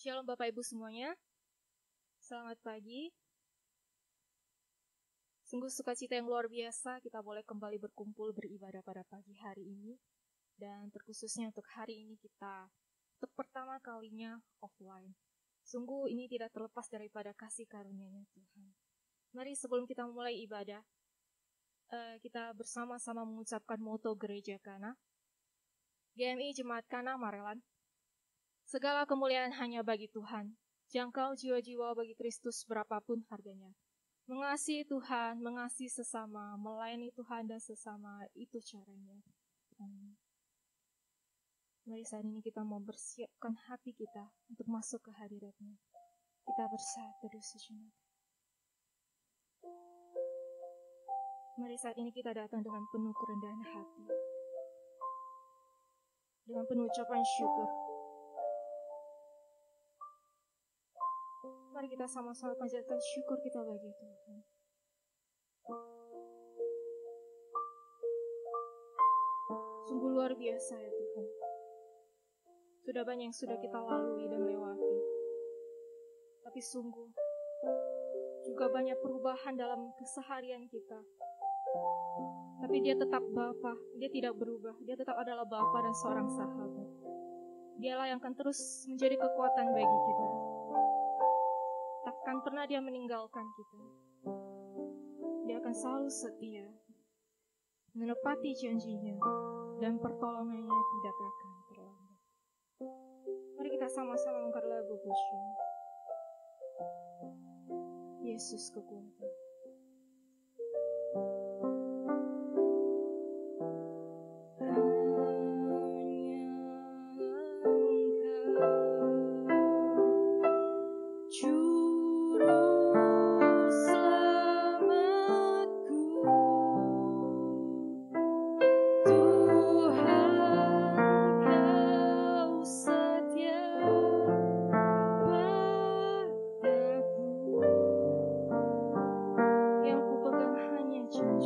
Shalom Bapak Ibu semuanya, selamat pagi. Sungguh sukacita yang luar biasa kita boleh kembali berkumpul beribadah pada pagi hari ini. Dan terkhususnya untuk hari ini kita untuk pertama kalinya offline. Sungguh ini tidak terlepas daripada kasih karunia-Nya Tuhan. Mari sebelum kita mulai ibadah, kita bersama-sama mengucapkan moto Gereja Kana. GMI Jemaat Kana Marelan. Segala kemuliaan hanya bagi Tuhan. Jangkau jiwa-jiwa bagi Kristus berapapun harganya. Mengasihi Tuhan, mengasihi sesama, melayani Tuhan dan sesama, itu caranya. Amin. Mari saat ini kita mempersiapkan hati kita untuk masuk ke hadirat-Nya. Kita bersatu sejenak. Mari saat ini kita datang dengan penuh kerendahan hati. Dengan penuh ucapan syukur. Mari kita sama-sama panjatkan syukur kita bagi Tuhan. Sungguh luar biasa ya Tuhan. Sudah banyak yang sudah kita lalui dan lewati. Tapi sungguh juga banyak perubahan dalam keseharian kita. Tapi Dia tetap Bapa, Dia tidak berubah. Dia tetap adalah Bapa dan seorang sahabat. Dialah yang akan terus menjadi kekuatan bagi kita. Takkan pernah Dia meninggalkan kita. Dia akan selalu setia, menepati janjinya, dan pertolongannya tidak akan terlambat. Mari kita sama-sama mengangkat lagu pujian. Yesus kekuatan. Yang kupegang hanya janji.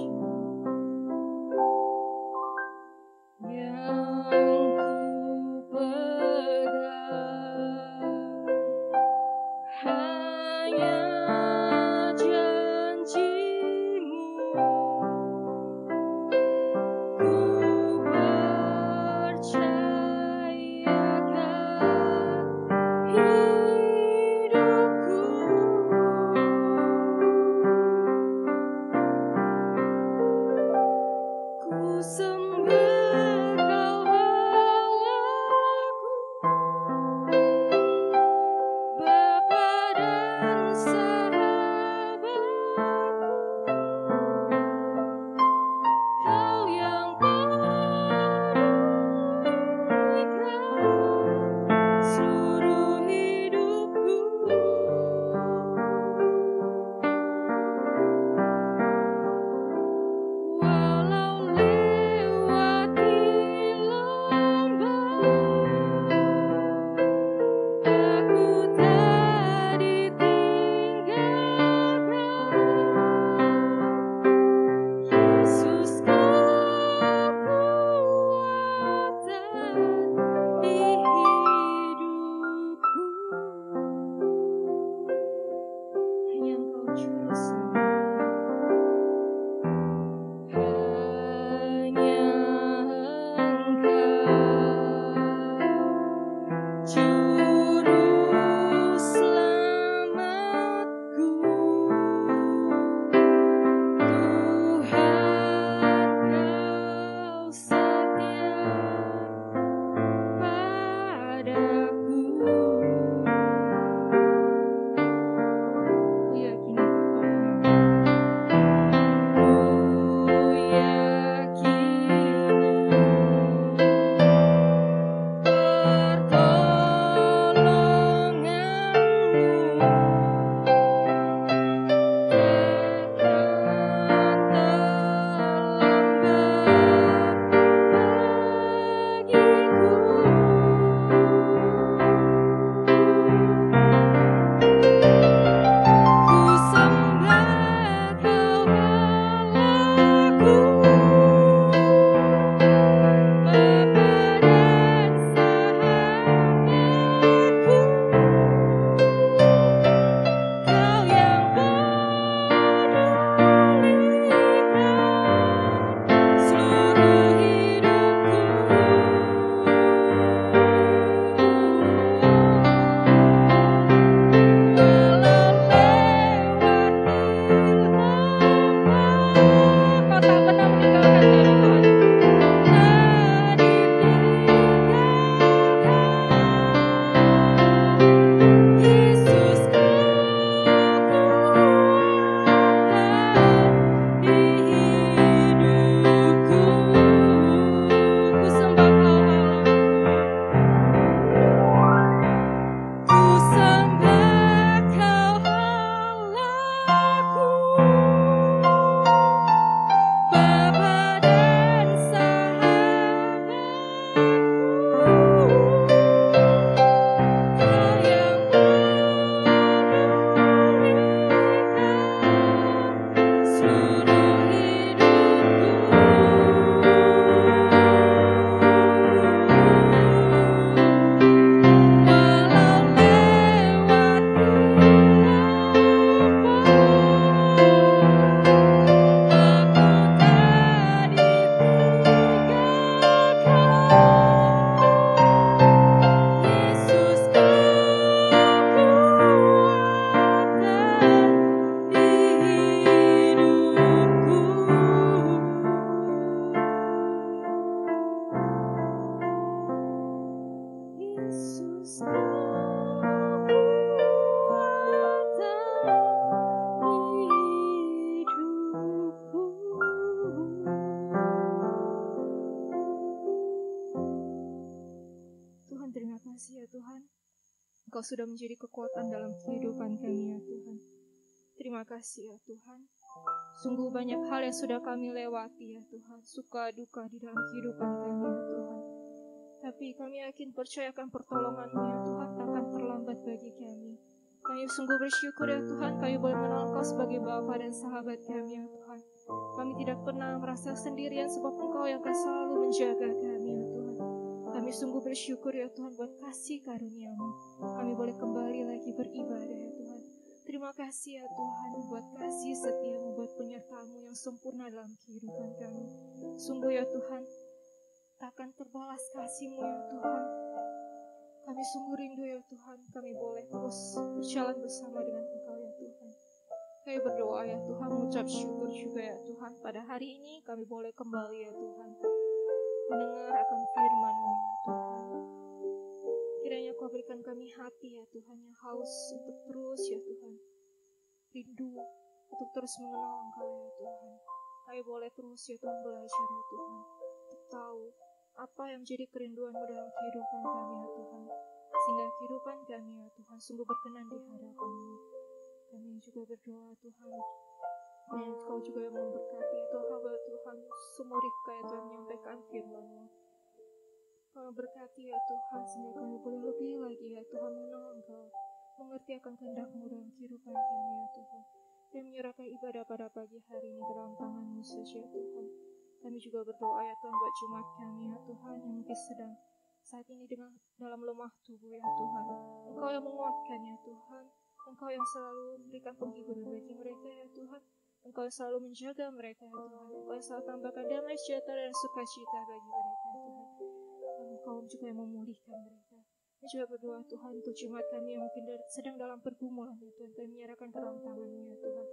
Tuhan, terima kasih ya Tuhan, Engkau sudah menjadi kekuatan dalam kehidupan kami ya Tuhan. Terima kasih ya Tuhan. Sungguh banyak hal yang sudah kami lewati ya Tuhan, suka duka di dalam kehidupan kami ya Tuhan. Tapi kami yakin percayakan pertolongan-Mu ya Tuhan takkan terlambat bagi kami. Kami sungguh bersyukur ya Tuhan, kami boleh mengenal Engkau sebagai Bapa dan sahabat kami ya Tuhan. Kami tidak pernah merasa sendirian sebab Engkau yang akan selalu menjaga kami ya Tuhan. Kami sungguh bersyukur ya Tuhan buat kasih karunia-Mu. Kami boleh kembali lagi beribadah ya Tuhan. Terima kasih ya Tuhan buat kasih setia-Mu, buat penyertaan-Mu yang sempurna dalam kehidupan kami. Sungguh ya Tuhan, takkan terbalas kasih-Mu ya Tuhan. Kami sungguh rindu ya Tuhan, kami boleh terus berjalan bersama dengan Engkau ya Tuhan. Kami berdoa ya Tuhan, mengucap syukur juga ya Tuhan. Pada hari ini kami boleh kembali ya Tuhan, mendengar akan firman-Mu ya Tuhan. Kiranya Kau berikan kami hati ya Tuhan yang haus untuk terus ya Tuhan, rindu untuk terus mengenal Engkau ya Tuhan. Kami boleh terus ya Tuhan belajar ya Tuhan, untuk tahu apa yang menjadi kerinduan-Mu dalam kehidupan kami ya Tuhan. Sehingga kehidupan kami ya Tuhan sungguh berkenan di hadapan-Mu. Kami juga berdoa Tuhan, dan Kau juga yang memberkati ya Tuhan, hamba Tuhan semua Rifka ya Tuhan menyampaikan firman-Mu. Kau berkati ya Tuhan, sehingga kami boleh lebih lagi ya Tuhan mengenal Engkau, mengerti akan kehendak-Mu dalam kehidupan kami ya Tuhan. Kami menyerahkan ibadah pada pagi hari ini dalam tangan-Mu saja ya Tuhan. Kami juga berdoa ya Tuhan buat jemaat kami ya Tuhan yang mungkin sedang saat ini dengan dalam lemah tubuh ya Tuhan. Engkau yang menguatkan ya Tuhan. Engkau yang selalu memberikan penghiburan bagi mereka ya Tuhan. Engkau yang selalu menjaga mereka ya Tuhan. Engkau yang selalu tambahkan damai sejahtera dan sukacita bagi mereka ya Tuhan. Engkau juga yang memulihkan mereka. Kami juga berdoa Tuhan untuk jemaat kami yang mungkin sedang dalam pergumulan ya Tuhan. Kami menyerahkan ke dalam tangan-Mu ya Tuhan.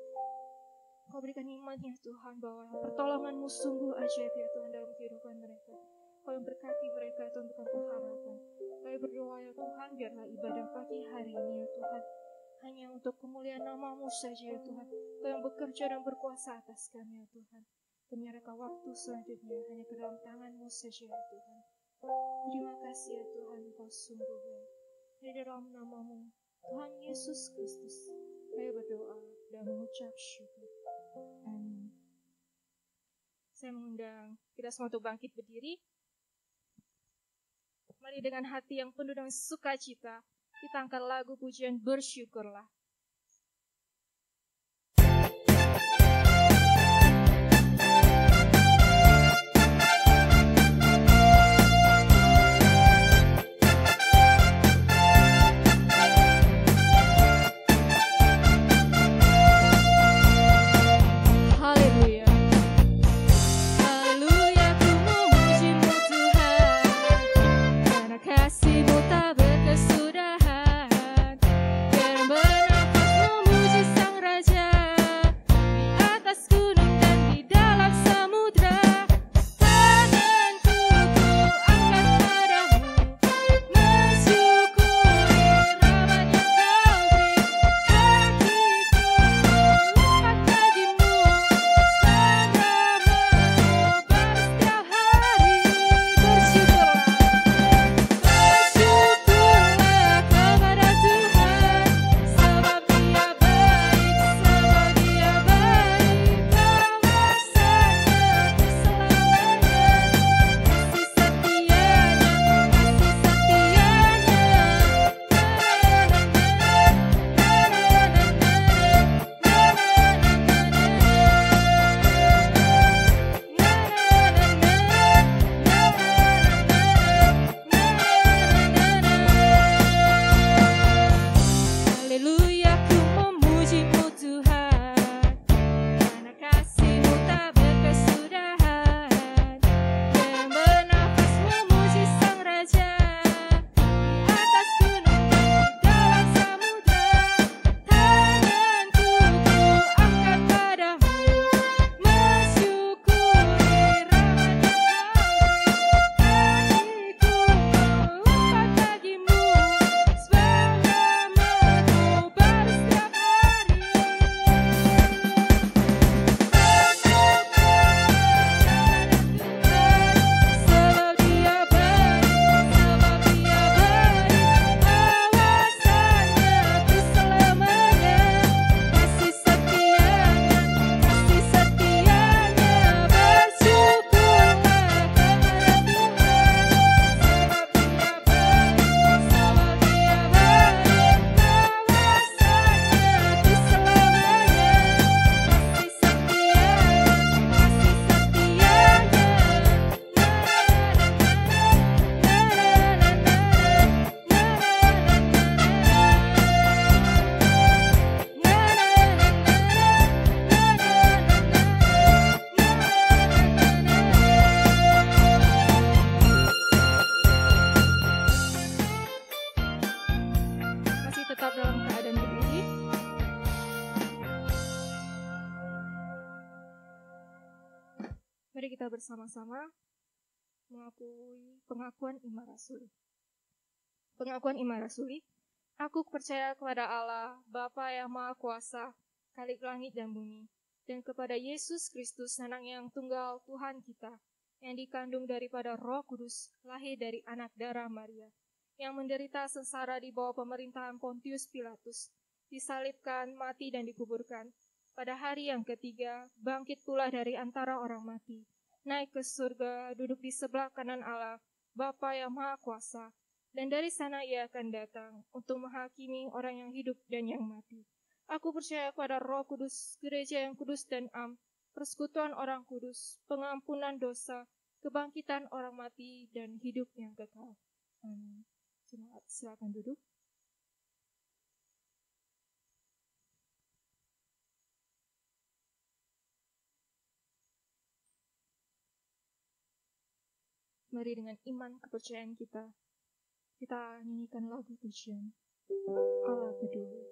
Kau berikan iman ya Tuhan bahwa pertolongan-Mu sungguh ajaib ya Tuhan dalam kehidupan mereka. Kau yang berkati mereka ya Tuhan dengan pengharapan. Kami berdoa ya Tuhan, biarlah ibadah pagi hari ini ya Tuhan hanya untuk kemuliaan nama-Mu saja ya Tuhan. Kau yang bekerja dan berkuasa atas kami ya Tuhan. Kami menyerahkan waktu selanjutnya hanya ke dalam tangan-Mu saja ya Tuhan. Terima kasih ya Tuhan, Kau sungguh baik. Di dalam nama-Mu Tuhan Yesus Kristus kami berdoa dan mengucap syukur. Amin. Saya mengundang kita semua untuk bangkit berdiri. Mari dengan hati yang penuh dengan sukacita kita angkat lagu pujian Bersyukurlah. Kasih-Mu tak berkesudahan, biar benar Mari kita bersama-sama mengakui pengakuan iman rasuli. Pengakuan iman rasuli. Aku percaya kepada Allah, Bapa yang Maha Kuasa, Khalik langit dan bumi, dan kepada Yesus Kristus, Anak yang tunggal Tuhan kita, yang dikandung daripada Roh Kudus, lahir dari anak darah Maria, yang menderita sengsara di bawah pemerintahan Pontius Pilatus, disalibkan, mati dan dikuburkan. Pada hari yang ketiga, bangkit pula dari antara orang mati, naik ke surga, duduk di sebelah kanan Allah, Bapa yang Maha Kuasa, dan dari sana ia akan datang untuk menghakimi orang yang hidup dan yang mati. Aku percaya kepada Roh Kudus, gereja yang kudus dan am, persekutuan orang kudus, pengampunan dosa, kebangkitan orang mati, dan hidup yang kekal. Amin. Silakan duduk. Mari dengan iman kepercayaan kita nyanyikan lagu pujian Allah peduli.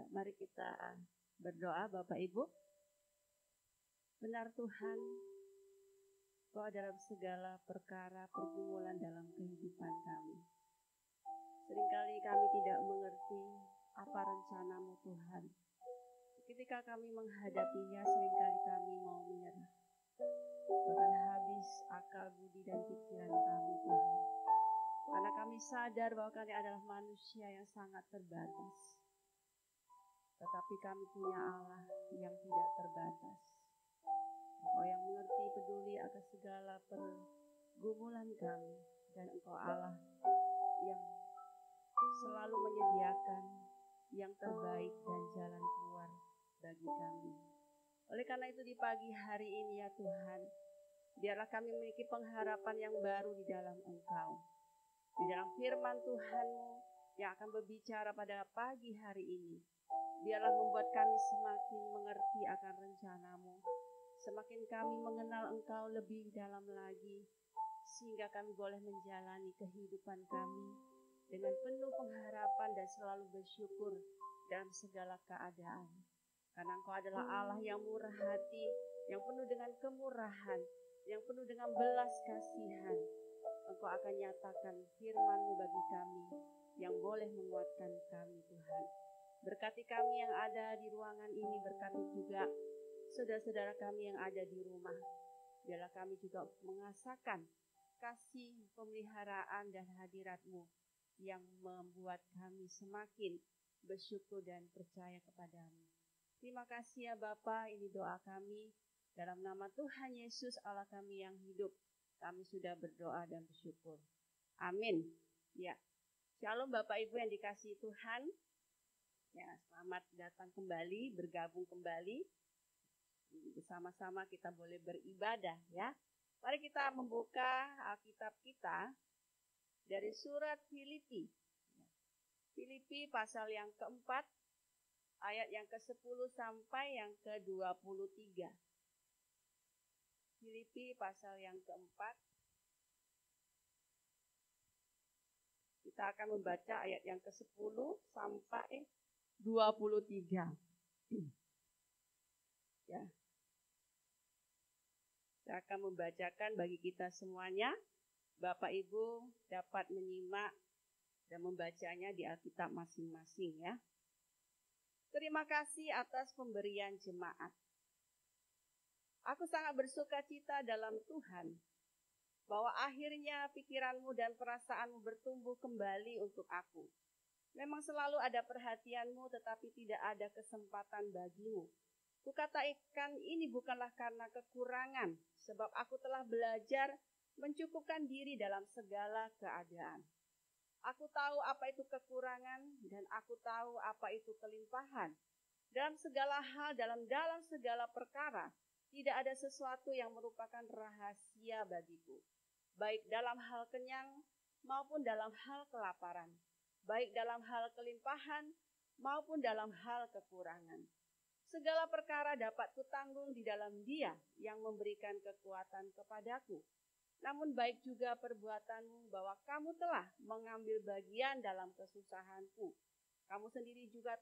Mari kita berdoa. Bapak Ibu, benar Tuhan, bahwa dalam segala perkara pergumulan dalam kehidupan kami, seringkali kami tidak mengerti apa rencana-Mu Tuhan. Ketika kami menghadapinya, seringkali kami mau menyerah, bahkan habis akal budi dan pikiran kami Tuhan. Karena kami sadar bahwa kami adalah manusia yang sangat terbatas. Tetapi kami punya Allah yang tidak terbatas. Engkau yang mengerti, peduli akan segala pergumulan kami. Dan Engkau Allah yang selalu menyediakan yang terbaik dan jalan keluar bagi kami. Oleh karena itu di pagi hari ini ya Tuhan, biarlah kami memiliki pengharapan yang baru di dalam Engkau. Di dalam firman Tuhan-Mu yang akan berbicara pada pagi hari ini, biarlah membuat kami semakin mengerti akan rencana-Mu. Semakin kami mengenal Engkau lebih dalam lagi, sehingga kami boleh menjalani kehidupan kami dengan penuh pengharapan dan selalu bersyukur dalam segala keadaan. Karena Engkau adalah Allah yang murah hati, yang penuh dengan kemurahan, yang penuh dengan belas kasihan. Engkau akan nyatakan firman-Mu bagi kami yang boleh menguatkan kami Tuhan. Berkati kami yang ada di ruangan ini, berkati juga saudara-saudara kami yang ada di rumah. Biarlah kami juga mengasakan kasih, pemeliharaan dan hadirat-Mu yang membuat kami semakin bersyukur dan percaya kepada-Mu. Terima kasih ya Bapa, ini doa kami. Dalam nama Tuhan Yesus Allah kami yang hidup, kami sudah berdoa dan bersyukur. Amin. Ya, Shalom Bapak Ibu yang dikasihi Tuhan. Ya, selamat datang kembali, bergabung kembali. Bersama-sama kita boleh beribadah ya. Mari kita membuka Alkitab kita dari surat Filipi. Filipi pasal yang keempat, ayat yang ke-10 sampai yang ke-23. Filipi pasal yang keempat. Kita akan membaca ayat yang ke-10 sampai 23. Ya. Saya akan membacakan bagi kita semuanya. Bapak Ibu dapat menyimak dan membacanya di Alkitab masing-masing ya. Terima kasih atas pemberian jemaat. Aku sangat bersuka cita dalam Tuhan, bahwa akhirnya pikiranmu dan perasaanmu bertumbuh kembali untuk aku. Memang selalu ada perhatianmu, tetapi tidak ada kesempatan bagimu. Kukatakan ini bukanlah karena kekurangan, sebab aku telah belajar mencukupkan diri dalam segala keadaan. Aku tahu apa itu kekurangan, dan aku tahu apa itu kelimpahan. Dalam segala hal, dalam segala perkara, tidak ada sesuatu yang merupakan rahasia bagiku, baik dalam hal kenyang maupun dalam hal kelaparan, baik dalam hal kelimpahan maupun dalam hal kekurangan. Segala perkara dapat kutanggung di dalam Dia yang memberikan kekuatan kepadaku. Namun baik juga perbuatanmu bahwa kamu telah mengambil bagian dalam kesusahanku. Kamu sendiri juga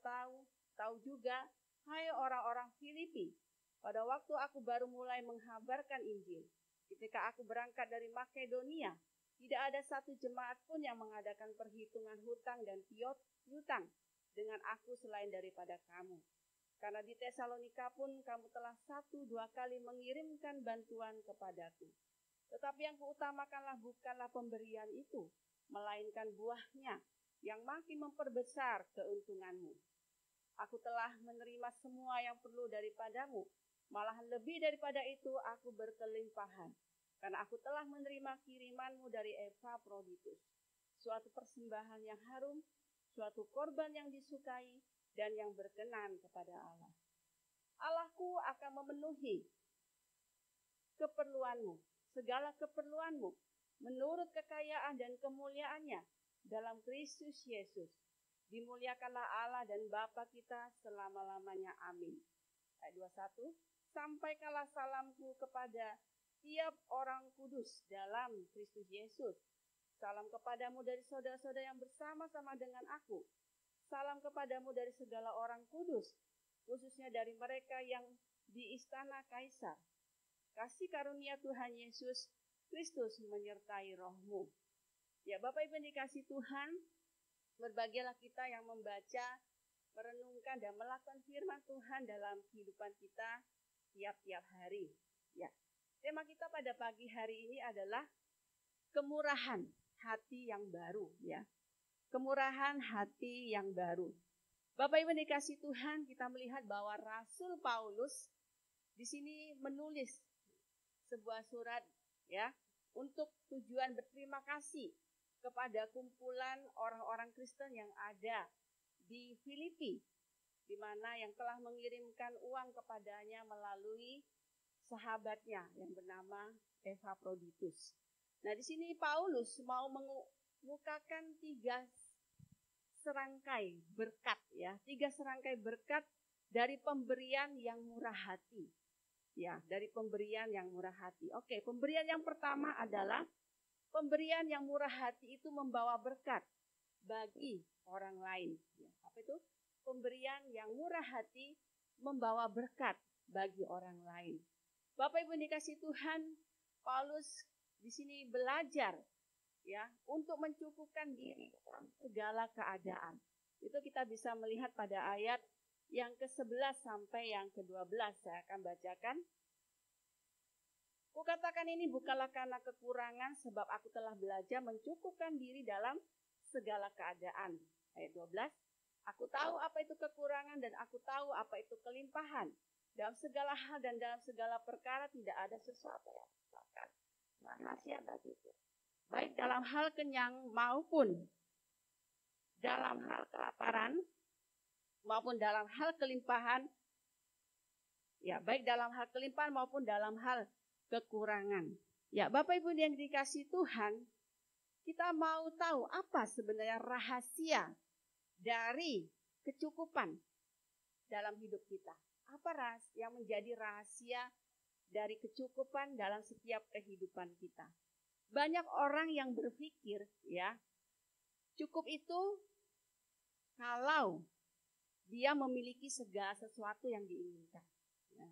tahu juga, hai orang-orang Filipi, pada waktu aku baru mulai menghabarkan Injil, ketika aku berangkat dari Makedonia, tidak ada satu jemaat pun yang mengadakan perhitungan hutang dan piutang dengan aku selain daripada kamu. Karena di Tesalonika pun kamu telah 1-2 kali mengirimkan bantuan kepadaku. Tetapi yang kuutamakanlah bukanlah pemberian itu, melainkan buahnya yang makin memperbesar keuntunganmu. Aku telah menerima semua yang perlu daripadamu, malahan lebih daripada itu aku berkelimpahan, karena aku telah menerima kirimanmu dari Epafroditus, suatu persembahan yang harum, suatu korban yang disukai dan yang berkenan kepada Allah. Allahku akan memenuhi keperluanmu, segala keperluanmu, menurut kekayaan dan kemuliaannya dalam Kristus Yesus. Dimuliakanlah Allah dan Bapa kita selama-lamanya. Amin. Ayat 21. Sampaikanlah salamku kepada tiap orang kudus dalam Kristus Yesus. Salam kepadamu dari saudara-saudara yang bersama-sama dengan aku. Salam kepadamu dari segala orang kudus, khususnya dari mereka yang di istana Kaisar. Kasih karunia Tuhan Yesus Kristus menyertai rohmu. Ya, Bapak Ibu yang dikasihi Tuhan, berbahagialah kita yang membaca, merenungkan dan melakukan firman Tuhan dalam kehidupan kita tiap-tiap hari. Ya, tema kita pada pagi hari ini adalah kemurahan hati yang baru, ya. Kemurahan hati yang baru. Bapak Ibu dikasih Tuhan, kita melihat bahwa Rasul Paulus di sini menulis sebuah surat, ya, untuk tujuan berterima kasih kepada kumpulan orang-orang Kristen yang ada di Filipi, di mana yang telah mengirimkan uang kepadanya melalui sahabatnya yang bernama Epaphroditus. Nah, di sini Paulus mau mengemukakan 3 serangkai berkat, ya, 3 serangkai berkat dari pemberian yang murah hati, ya, dari pemberian yang murah hati. Oke, pemberian yang pertama adalah pemberian yang murah hati itu membawa berkat bagi orang lain. Ya, apa itu? Pemberian yang murah hati membawa berkat bagi orang lain. Bapak Ibu dikasih Tuhan, Paulus di sini belajar, ya, untuk mencukupkan diri dalam segala keadaan. Itu kita bisa melihat pada ayat yang ke-11 sampai yang ke-12. Saya akan bacakan. Kukatakan ini bukanlah karena kekurangan, sebab aku telah belajar mencukupkan diri dalam segala keadaan. Ayat 12. Aku tahu apa itu kekurangan dan aku tahu apa itu kelimpahan. Dalam segala hal dan dalam segala perkara tidak ada sesuatu yang merupakan rahasia bagiku. Baik dalam hal kenyang maupun dalam hal kelaparan, maupun dalam hal kelimpahan, ya, baik dalam hal kelimpahan maupun dalam hal kekurangan. Ya, Bapak Ibu yang dikasih Tuhan, kita mau tahu apa sebenarnya rahasia dari kecukupan dalam hidup kita. Apa yang menjadi rahasia dari kecukupan dalam setiap kehidupan kita? Banyak orang yang berpikir, ya, cukup itu kalau dia memiliki segala sesuatu yang diinginkan. Nah,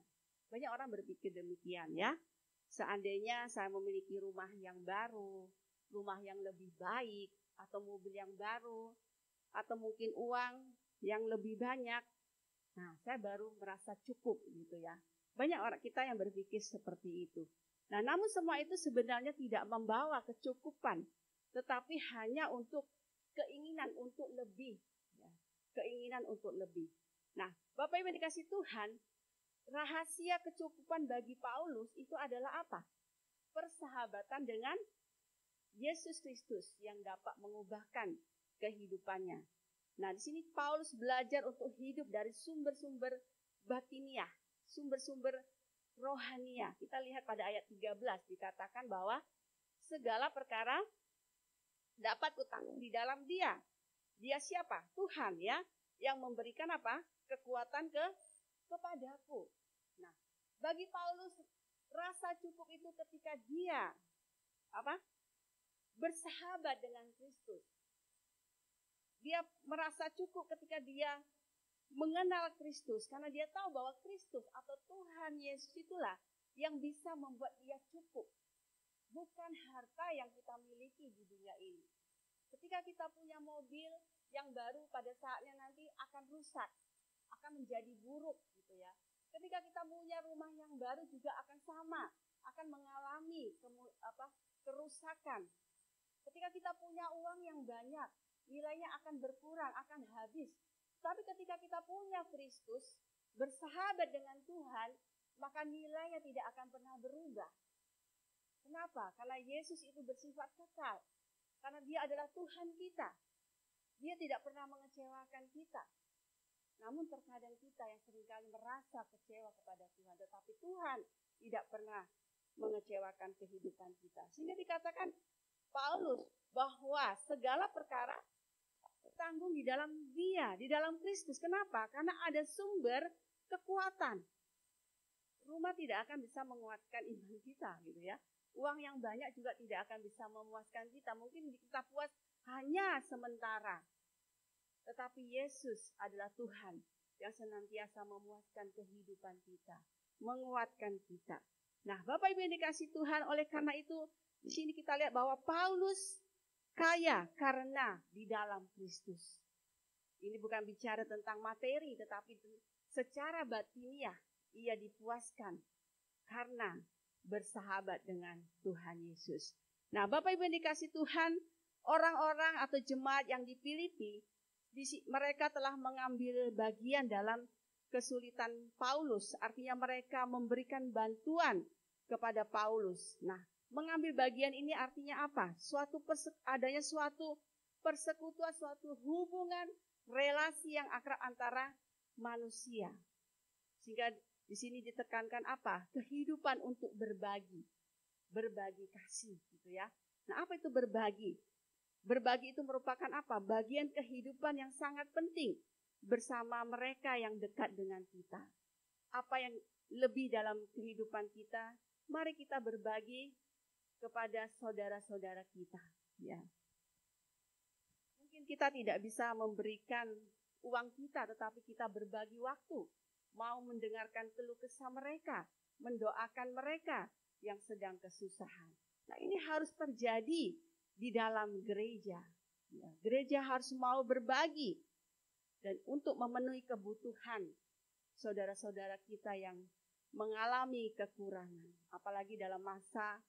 banyak orang berpikir demikian, ya. Seandainya saya memiliki rumah yang baru, rumah yang lebih baik, atau mobil yang baru, atau mungkin uang yang lebih banyak, nah, saya baru merasa cukup, gitu ya. Banyak orang kita yang berpikir seperti itu. Nah, namun semua itu sebenarnya tidak membawa kecukupan, tetapi hanya untuk keinginan untuk lebih, ya, keinginan untuk lebih. Nah, Bapak Ibu dikasih Tuhan, rahasia kecukupan bagi Paulus itu adalah apa? Persahabatan dengan Yesus Kristus yang dapat mengubahkan kehidupannya. Nah, di sini Paulus belajar untuk hidup dari sumber-sumber batiniah, sumber-sumber rohania. Kita lihat pada ayat 13 dikatakan bahwa segala perkara dapat kutanggung di dalam Dia. Dia siapa? Tuhan, ya, yang memberikan apa? Kekuatan kepadaku. Nah, bagi Paulus rasa cukup itu ketika dia apa? Bersahabat dengan Kristus. Dia merasa cukup ketika dia mengenal Kristus, karena dia tahu bahwa Kristus atau Tuhan Yesus itulah yang bisa membuat dia cukup. Bukan harta yang kita miliki di dunia ini. Ketika kita punya mobil yang baru, pada saatnya nanti akan rusak, akan menjadi buruk, gitu ya. Ketika kita punya rumah yang baru juga akan sama, akan mengalami kerusakan. Ketika kita punya uang yang banyak, nilainya akan berkurang, akan habis. Tapi ketika kita punya Kristus, bersahabat dengan Tuhan, maka nilainya tidak akan pernah berubah. Kenapa? Karena Yesus itu bersifat kekal. Karena Dia adalah Tuhan kita. Dia tidak pernah mengecewakan kita. Namun terkadang kita yang seringkali merasa kecewa kepada Tuhan, tetapi Tuhan tidak pernah mengecewakan kehidupan kita. Sehingga dikatakan Paulus bahwa segala perkara tanggung di dalam Dia, di dalam Kristus. Kenapa? Karena ada sumber kekuatan. Rumah tidak akan bisa menguatkan iman kita, gitu ya. Uang yang banyak juga tidak akan bisa memuaskan kita. Mungkin kita puas hanya sementara. Tetapi Yesus adalah Tuhan yang senantiasa memuaskan kehidupan kita, menguatkan kita. Nah, Bapak Ibu yang dikasihi Tuhan, oleh karena itu di sini kita lihat bahwa Paulus kaya karena di dalam Kristus. Ini bukan bicara tentang materi, tetapi secara batiniah ia dipuaskan karena bersahabat dengan Tuhan Yesus. Nah, Bapak Ibu yang dikasihi Tuhan, orang-orang atau jemaat yang di Filipi, mereka telah mengambil bagian dalam kesulitan Paulus. Artinya mereka memberikan bantuan kepada Paulus. Nah, mengambil bagian ini artinya apa? Adanya suatu persekutuan, suatu hubungan, relasi yang akrab antara manusia. Sehingga di sini ditekankan apa? Kehidupan untuk berbagi kasih, gitu ya. Nah, apa itu berbagi? Berbagi itu merupakan apa? Bagian kehidupan yang sangat penting bersama mereka yang dekat dengan kita. Apa yang lebih dalam kehidupan kita? Mari kita berbagi kepada saudara-saudara kita, ya. Mungkin kita tidak bisa memberikan uang kita, tetapi kita berbagi waktu, mau mendengarkan keluh kesah mereka, mendoakan mereka yang sedang kesusahan. Nah, ini harus terjadi di dalam gereja. Ya, gereja harus mau berbagi dan untuk memenuhi kebutuhan saudara-saudara kita yang mengalami kekurangan. Apalagi dalam masa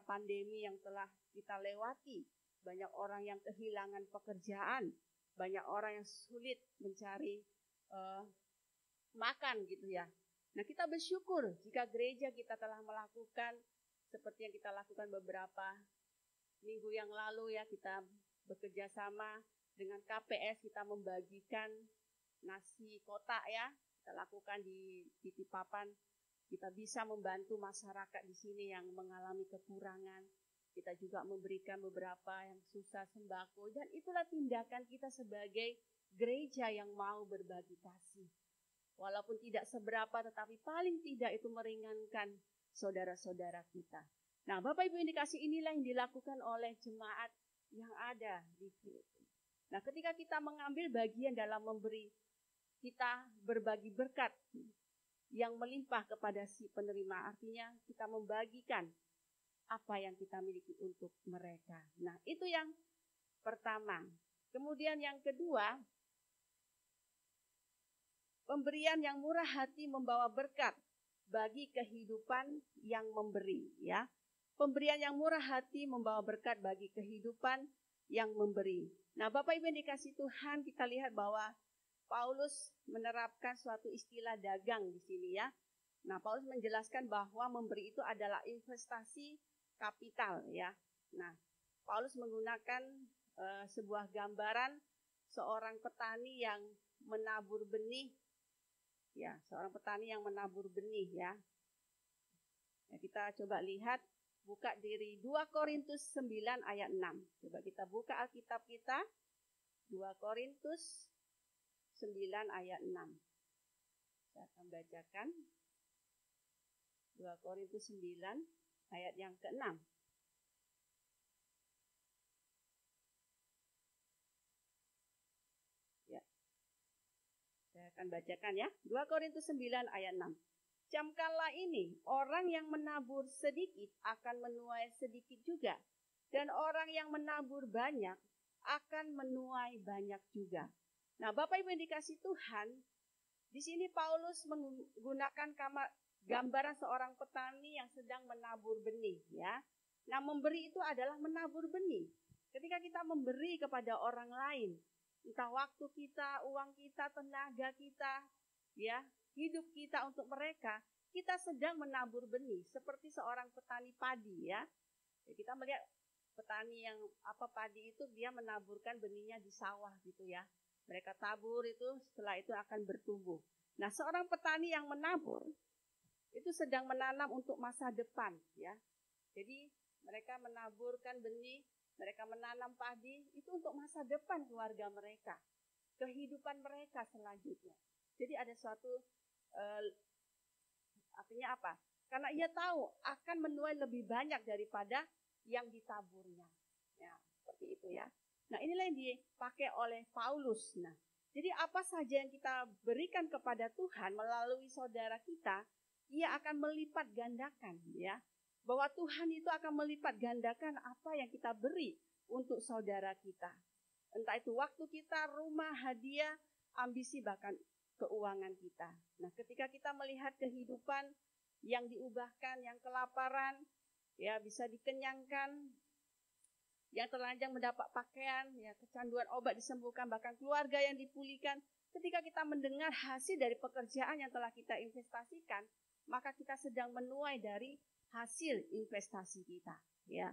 pandemi yang telah kita lewati. Banyak orang yang kehilangan pekerjaan. Banyak orang yang sulit mencari makan gitu ya. Nah, kita bersyukur jika gereja kita telah melakukan seperti yang kita lakukan beberapa minggu yang lalu ya. Kita bekerja sama dengan KPS, kita membagikan nasi kotak ya. Kita lakukan di Papan. Kita bisa membantu masyarakat di sini yang mengalami kekurangan. Kita juga memberikan beberapa yang susah sembako. Dan itulah tindakan kita sebagai gereja yang mau berbagi kasih. Walaupun tidak seberapa, tetapi paling tidak itu meringankan saudara-saudara kita. Nah, Bapak Ibu yang dikasih, inilah yang dilakukan oleh jemaat yang ada di Filipi. Nah, ketika kita mengambil bagian dalam memberi, kita berbagi berkat yang melimpah kepada si penerima. Artinya kita membagikan apa yang kita miliki untuk mereka. Nah, itu yang pertama. Kemudian yang kedua, pemberian yang murah hati membawa berkat bagi kehidupan yang memberi, ya. Pemberian yang murah hati membawa berkat bagi kehidupan yang memberi. Nah, Bapak Ibu yang dikasih Tuhan, kita lihat bahwa Paulus menerapkan suatu istilah dagang di sini ya. Nah, Paulus menjelaskan bahwa memberi itu adalah investasi kapital ya. Nah, Paulus menggunakan sebuah gambaran seorang petani yang menabur benih. Ya, seorang petani yang menabur benih ya. Ya, kita coba lihat, buka dari 2 Korintus 9 ayat 6. Coba kita buka Alkitab kita. 2 Korintus 9 ayat 6. Saya akan bacakan. 2 Korintus 9 ayat yang ke-6. Ya. Saya akan bacakan ya. 2 Korintus 9 ayat 6. Camkanlah ini, orang yang menabur sedikit akan menuai sedikit juga. Dan orang yang menabur banyak akan menuai banyak juga. Nah, Bapak Ibu yang dikasih Tuhan, di sini Paulus menggunakan gambaran seorang petani yang sedang menabur benih, ya. Nah, memberi itu adalah menabur benih. Ketika kita memberi kepada orang lain, entah waktu kita, uang kita, tenaga kita, ya, hidup kita untuk mereka, kita sedang menabur benih seperti seorang petani padi, ya. Kita melihat petani yang padi itu dia menaburkan benihnya di sawah gitu ya. Mereka tabur itu, setelah itu akan bertumbuh. Nah, seorang petani yang menabur itu sedang menanam untuk masa depan, ya. Jadi mereka menaburkan benih, mereka menanam padi itu untuk masa depan keluarga mereka, kehidupan mereka selanjutnya. Jadi ada suatu artinya apa? Karena ia tahu akan menuai lebih banyak daripada yang ditaburnya. Ya, seperti itu ya. Nah, inilah yang dipakai oleh Paulus. Nah, jadi apa saja yang kita berikan kepada Tuhan melalui saudara kita, Ia akan melipat gandakan, ya. Bahwa Tuhan itu akan melipat gandakan apa yang kita beri untuk saudara kita. Entah itu waktu kita, rumah, hadiah, ambisi, bahkan keuangan kita. Nah, ketika kita melihat kehidupan yang diubahkan, yang kelaparan, ya bisa dikenyangkan, yang terlanjang mendapat pakaian, ya kecanduan obat disembuhkan, bahkan keluarga yang dipulihkan. Ketika kita mendengar hasil dari pekerjaan yang telah kita investasikan, maka kita sedang menuai dari hasil investasi kita, ya.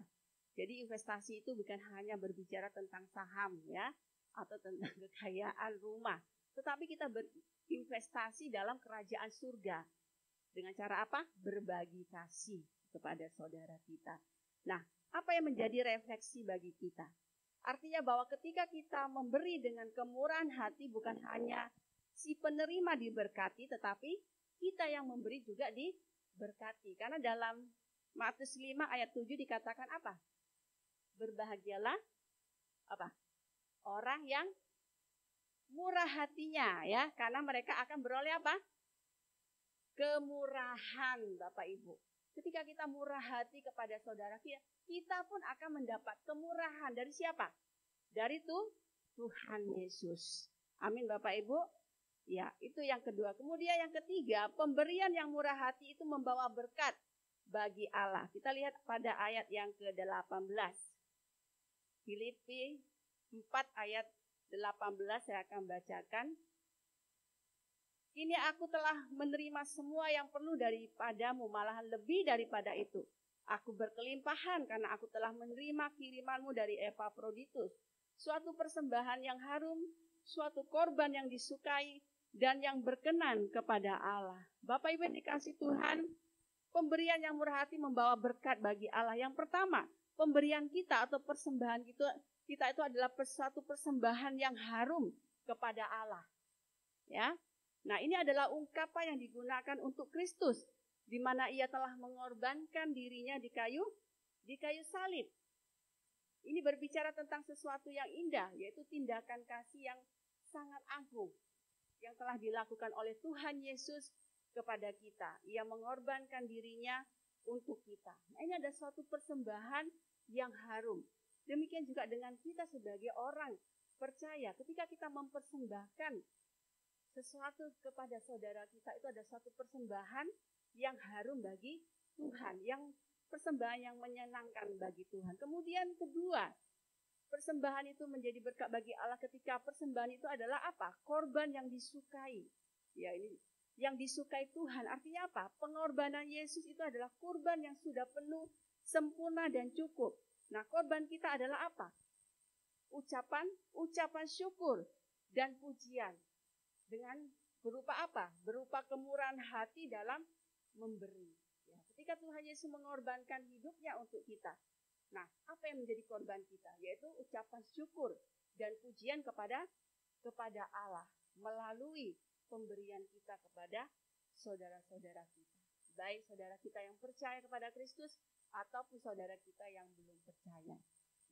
Jadi investasi itu bukan hanya berbicara tentang saham, ya, atau tentang kekayaan rumah, tetapi kita berinvestasi dalam kerajaan surga. Dengan cara apa? Berbagi kasih kepada saudara kita. Nah, apa yang menjadi refleksi bagi kita? Artinya bahwa ketika kita memberi dengan kemurahan hati, bukan hanya si penerima diberkati, tetapi kita yang memberi juga diberkati. Karena dalam Matius 5 ayat 7 dikatakan apa? Berbahagialah apa? Orang yang murah hatinya, ya, karena mereka akan beroleh apa? Kemurahan, Bapak Ibu. Ketika kita murah hati kepada saudara kita, kita pun akan mendapat kemurahan dari siapa? Dari Tuhan Yesus. Amin, Bapak Ibu. Ya, itu yang kedua. Kemudian yang ketiga, pemberian yang murah hati itu membawa berkat bagi Allah. Kita lihat pada ayat yang ke-18. Filipi 4 ayat 18 saya akan bacakan. Kini aku telah menerima semua yang perlu daripadamu, malahan lebih daripada itu. Aku berkelimpahan karena aku telah menerima kirimanmu dari Epafroditus. Suatu persembahan yang harum, suatu korban yang disukai, dan yang berkenan kepada Allah. Bapak Ibu dikasih Tuhan, pemberian yang murah hati membawa berkat bagi Allah. Yang pertama, pemberian kita atau persembahan kita itu adalah suatu persembahan yang harum kepada Allah. Ya. Nah, ini adalah ungkapan yang digunakan untuk Kristus, di mana Ia telah mengorbankan dirinya di kayu salib. Ini berbicara tentang sesuatu yang indah, yaitu tindakan kasih yang sangat agung yang telah dilakukan oleh Tuhan Yesus kepada kita. Ia mengorbankan dirinya untuk kita. Nah, ini ada suatu persembahan yang harum. Demikian juga dengan kita sebagai orang percaya, ketika kita mempersembahkan sesuatu kepada saudara kita, itu ada suatu persembahan yang harum bagi Tuhan, yang persembahan yang menyenangkan bagi Tuhan. Kemudian kedua, persembahan itu menjadi berkat bagi Allah ketika persembahan itu adalah apa? Korban yang disukai. Ya, ini yang disukai Tuhan. Artinya apa? Pengorbanan Yesus itu adalah kurban yang sudah penuh, sempurna dan cukup. Nah, korban kita adalah apa? Ucapan syukur dan pujian. Dengan berupa apa? Berupa kemurahan hati dalam memberi. Ya, ketika Tuhan Yesus mengorbankan hidupnya untuk kita. Nah, apa yang menjadi korban kita? Yaitu ucapan syukur dan pujian kepada Allah melalui pemberian kita kepada saudara-saudara kita. Baik saudara kita yang percaya kepada Kristus ataupun saudara kita yang belum percaya.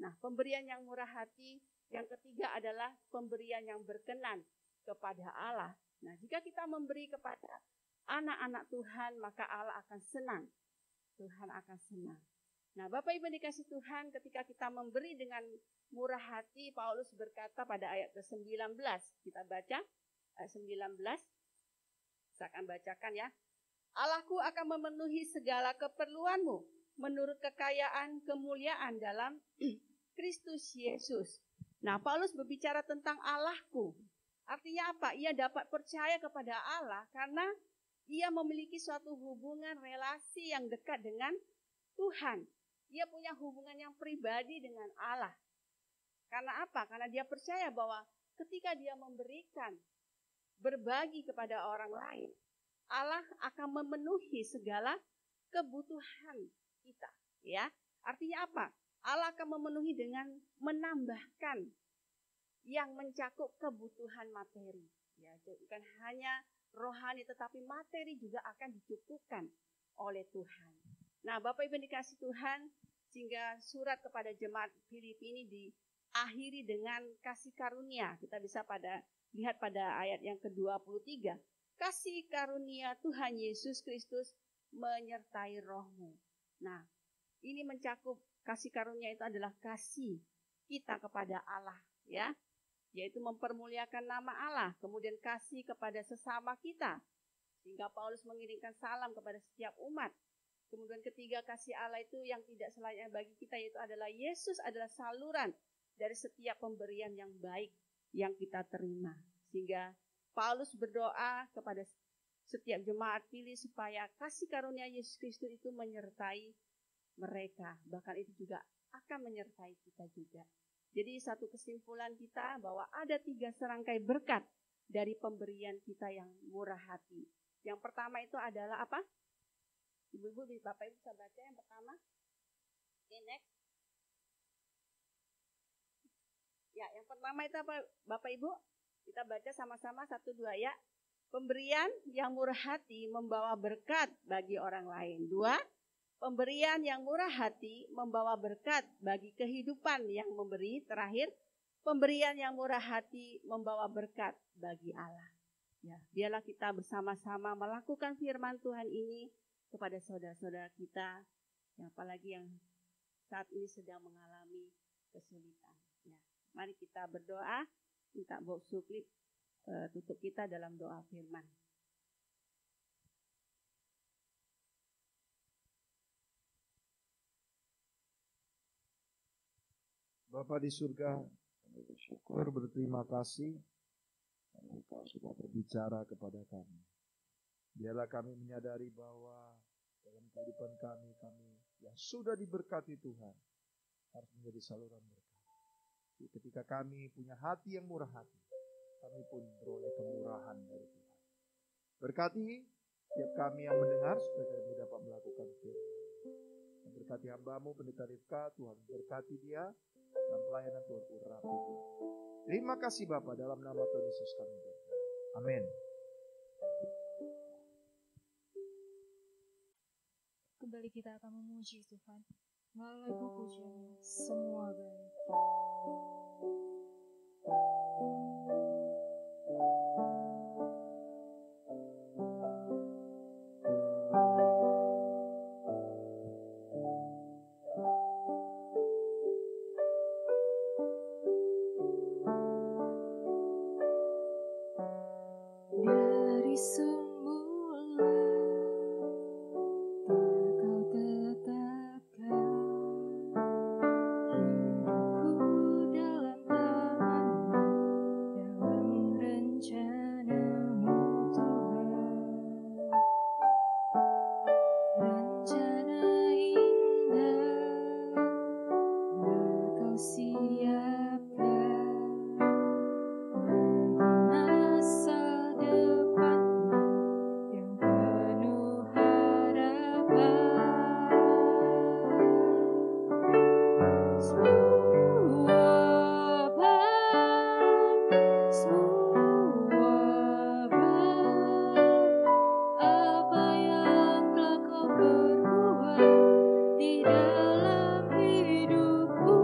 Nah, pemberian yang murah hati yang ketiga adalah pemberian yang berkenan kepada Allah. Nah, jika kita memberi kepada anak-anak Tuhan, maka Allah akan senang. Tuhan akan senang. Nah, Bapak Ibu dikasih Tuhan, ketika kita memberi dengan murah hati, Paulus berkata pada ayat ke-19. Kita baca ayat 19. Saya akan bacakan ya. Allahku akan memenuhi segala keperluanmu menurut kekayaan kemuliaan dalam Kristus Yesus. Nah, Paulus berbicara tentang Allahku. Artinya apa? Ia dapat percaya kepada Allah karena ia memiliki suatu hubungan relasi yang dekat dengan Tuhan. Ia punya hubungan yang pribadi dengan Allah. Karena apa? Karena dia percaya bahwa ketika dia memberikan, berbagi kepada orang lain, Allah akan memenuhi segala kebutuhan kita. Ya, artinya apa? Allah akan memenuhi dengan menambahkan yang mencakup kebutuhan materi. Ya, bukan hanya rohani, tetapi materi juga akan dicukupkan oleh Tuhan. Nah, Bapak Ibu dikasih Tuhan, sehingga surat kepada jemaat Filipi ini akhiri dengan kasih karunia. Kita bisa lihat pada ayat yang ke-23. Kasih karunia Tuhan Yesus Kristus menyertai rohmu. Nah, ini mencakup kasih karunia itu adalah kasih kita kepada Allah, ya, yaitu mempermuliakan nama Allah, kemudian kasih kepada sesama kita, sehingga Paulus mengirimkan salam kepada setiap umat. Kemudian ketiga, kasih Allah itu yang tidak selayaknya bagi kita, yaitu adalah Yesus adalah saluran dari setiap pemberian yang baik yang kita terima. Sehingga Paulus berdoa kepada setiap jemaat pilih supaya kasih karunia Yesus Kristus itu menyertai mereka. Bahkan itu juga akan menyertai kita juga. Jadi satu kesimpulan kita bahwa ada 3 serangkai berkat dari pemberian kita yang murah hati. Yang pertama itu adalah apa? Ibu-ibu, Bapak Ibu bisa baca yang pertama. Oke, next. Ya, yang pertama itu apa Bapak Ibu? Kita baca sama-sama 1, 2 ya. Pemberian yang murah hati membawa berkat bagi orang lain. 2, pemberian yang murah hati membawa berkat bagi kehidupan yang memberi. Terakhir, pemberian yang murah hati membawa berkat bagi Allah. Ya, biarlah kita bersama-sama melakukan firman Tuhan ini kepada saudara-saudara kita, yang apalagi yang saat ini sedang mengalami kesulitan. Ya, mari kita berdoa, minta Bu Supli tutup kita dalam doa firman. Bapa di surga, kami bersyukur, berterima kasih Engkau sudah berbicara kepada kami. Biarlah kami menyadari bahwa dalam kehidupan kami yang sudah diberkati Tuhan harus menjadi saluran berkat. Ketika kami punya hati yang murah hati, kami pun beroleh kemurahan dari Tuhan. Berkati setiap kami yang mendengar supaya kami dapat melakukan firman. Berkati hamba-Mu Pendeta Rifka, Tuhan berkati dia dalam pelayanan Tuhan urapi dia. Terima kasih Bapa, dalam nama Tuhan Yesus kami berdoa. Amin. Kembali kita akan memuji Tuhan melalui lagu pujian semua baik. Dari semula Kau tetapkan hidupku dalam tangan-Mu, dalam rencana-Mu Tuhan. Rencana indah telah Kau siapkan bagi masa depan yang penuh harapan. Semua baik apa yang telah Kau perbuat di dalam hidupku.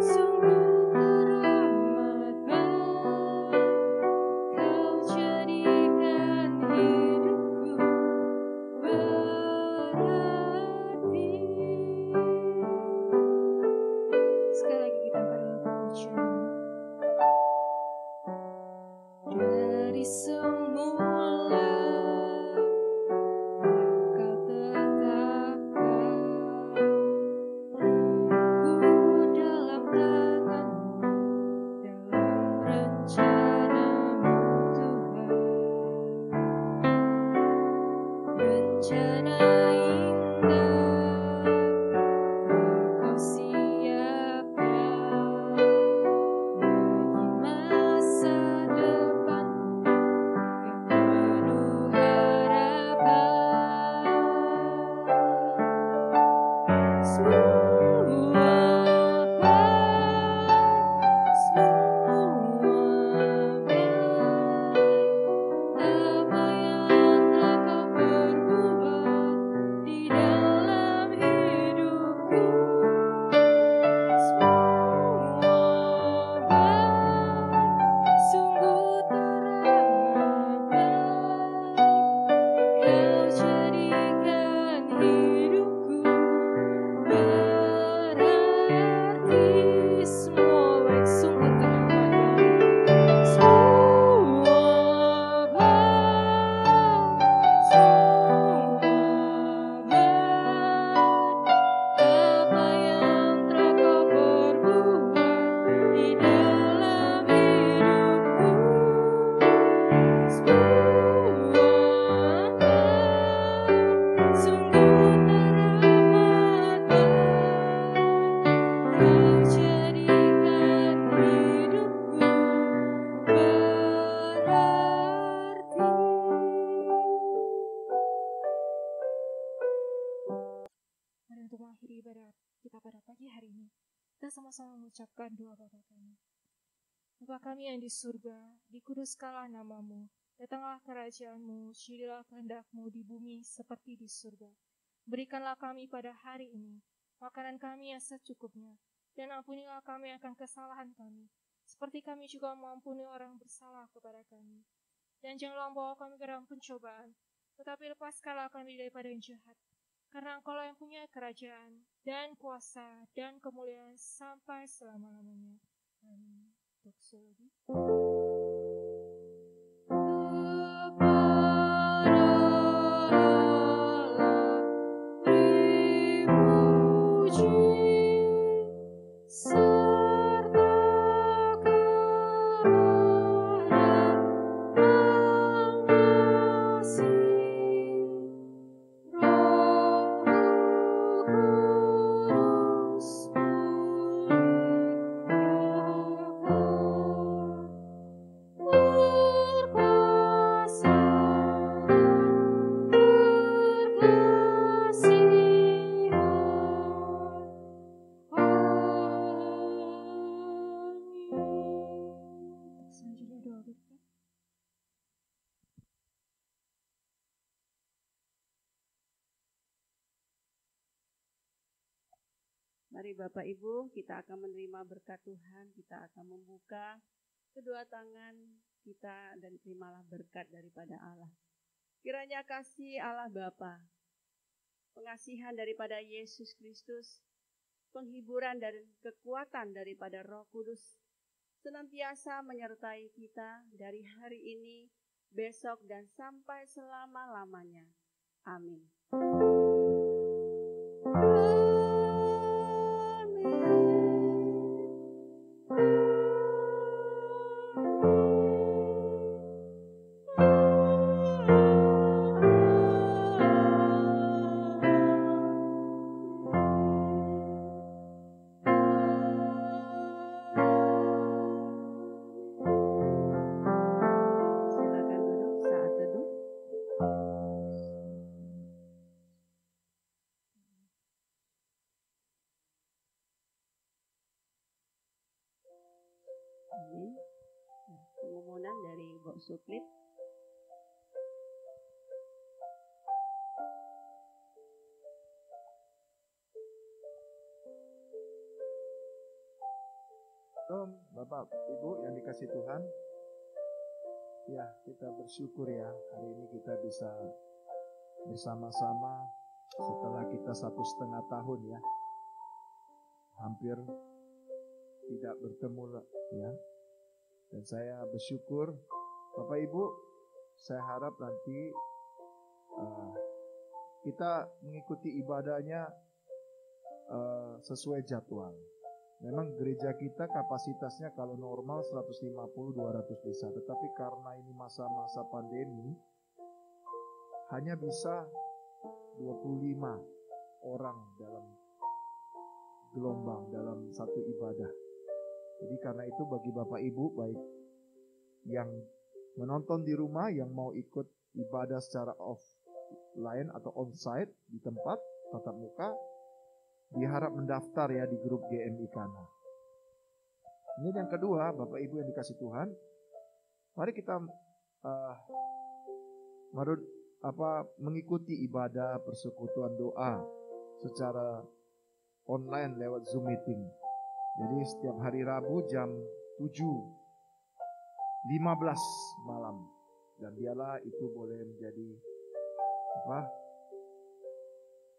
Sungguh teramat baik Kau jadikan hidupku berarti. Sekali lagi kita angkat lagu pujian. Dari semula Kau tetapkan hidupku dalam tangan-Mu, dalam rencana-Mu Tuhan. Rencana indah telah Kau siapkan bagi masa depan ucapkan doa Bapa kami. Bapa kami yang di surga, dikuduskanlah nama-Mu. Datanglah kerajaan-Mu, jadilah kehendak-Mu di bumi seperti di surga. Berikanlah kami pada hari ini makanan kami yang secukupnya, dan ampunilah kami akan kesalahan kami, seperti kami juga mengampuni orang bersalah kepada kami. Dan janganlah membawa kami ke dalam pencobaan, tetapi lepaskanlah kami daripada yang jahat. Karena Engkau yang punya kerajaan, dan kuasa, dan kemuliaan sampai selama-lamanya. Amin. Doksologi. Mari Bapak Ibu, kita akan menerima berkat Tuhan, kita akan membuka kedua tangan kita dan terimalah berkat daripada Allah. Kiranya kasih Allah Bapa, pengasihan daripada Yesus Kristus, penghiburan dan kekuatan daripada Roh Kudus, senantiasa menyertai kita dari hari ini, besok, dan sampai selama-lamanya. Amin. Pengumuman dari Mbok Suklit. Bapak, Ibu yang dikasih Tuhan, ya kita bersyukur ya hari ini kita bisa bersama-sama setelah kita 1,5 tahun ya, hampir tidak bertemu ya. Dan saya bersyukur, Bapak Ibu, saya harap nanti kita mengikuti ibadahnya sesuai jadwal. Memang gereja kita kapasitasnya kalau normal 150-200 bisa, tetapi karena ini masa-masa pandemi, hanya bisa 25 orang dalam gelombang, dalam satu ibadah. Jadi karena itu bagi Bapak Ibu, baik yang menonton di rumah, yang mau ikut ibadah secara offline atau onsite di tempat tatap muka, diharap mendaftar ya di grup GMI Kana. Ini yang kedua, Bapak Ibu yang dikasih Tuhan, mari kita mengikuti ibadah persekutuan doa secara online lewat Zoom meeting. Jadi setiap hari Rabu jam 7.15 malam. Dan biarlah itu boleh menjadi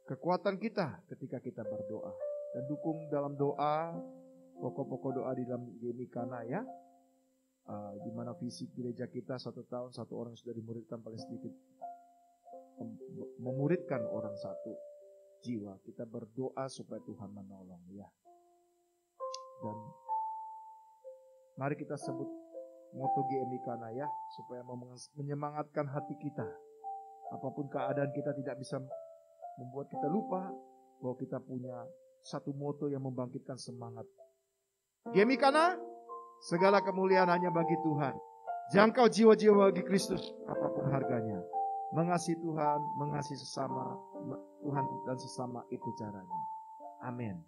kekuatan kita ketika kita berdoa. Dan dukung dalam doa, pokok-pokok doa di dalam GMI Kana ya. Di mana visi gereja kita 1 tahun 1 orang sudah dimuridkan, paling sedikit memuridkan orang 1 jiwa. Kita berdoa supaya Tuhan menolong ya. Dan mari kita sebut moto GMI Kana ya, supaya menyemangatkan hati kita. Apapun keadaan kita tidak bisa membuat kita lupa bahwa kita punya satu moto yang membangkitkan semangat. GMI Kana, segala kemuliaan hanya bagi Tuhan. Jangkau jiwa-jiwa bagi Kristus, apapun harganya. Mengasihi Tuhan, mengasihi sesama, Tuhan dan sesama itu caranya. Amin.